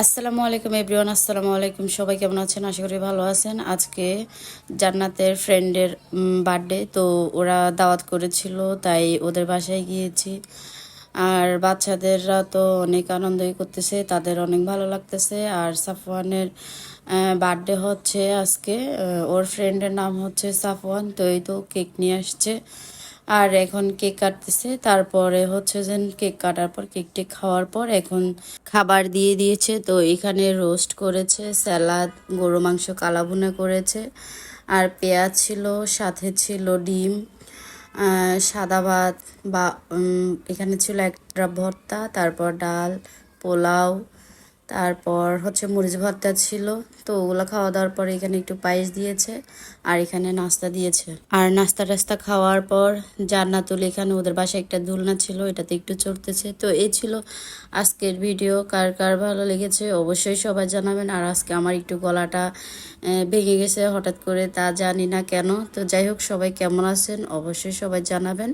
আসসালামু আলাইকুম এভরিওয়ান। আসসালামু আলাইকুম, সবাই কেমন আছেন? আশা করি ভালো আছেন। আজকে জান্নাতের ফ্রেন্ডের বার্থডে, তো ওরা দাওয়াত করেছিল, তাই ওদের বাসায় গিয়েছি। আর বাচ্চাদেররা তো অনেক আনন্দই করতেছে, তাদের অনেক ভালো লাগতেছে। আর সাফওয়ানের বার্থডে হচ্ছে আজকে। ওর ফ্রেন্ডের নাম হচ্ছে সাফওয়ান, তো এই তো কেক নিয়ে আসছে। আর এখন কেক কাটতেছে, তারপরে হচ্ছে যে কেক কাটার পর কেকটি খাওয়ার পর এখন খাবার দিয়ে দিয়েছে। তো এখানে রোস্ট করেছে, স্যালাদ, গরু মাংস কালাভুনা করেছে, আর পেঁয়াজ ছিল, সাথে ছিল ডিম, সাদা ভাত, বা এখানে ছিল একটা ভর্তা, তারপর ডাল, পোলাও, তারপর হচ্ছে মরিচ ভর্তা ছিল। তো ওগুলো খাওয়া দাওয়ার পরে এখানে একটু পায়েস দিয়েছে, আর এখানে নাস্তা দিয়েছে। আর নাস্তা টাস্তা খাওয়ার পর জান্নাতুল এখানে ওদের বাসায় একটা দোলনা ছিল, এটাতে একটু চড়তেছে। তো এই ছিল আজকের ভিডিও। কার কার ভালো লেগেছে অবশ্যই সবাই জানাবেন। আর আজকে আমার একটু গলাটা ভেঙে গেছে হঠাৎ করে, তা জানি না কেন। তো যাই হোক, সবাই কেমন আছেন অবশ্যই সবাই জানাবেন।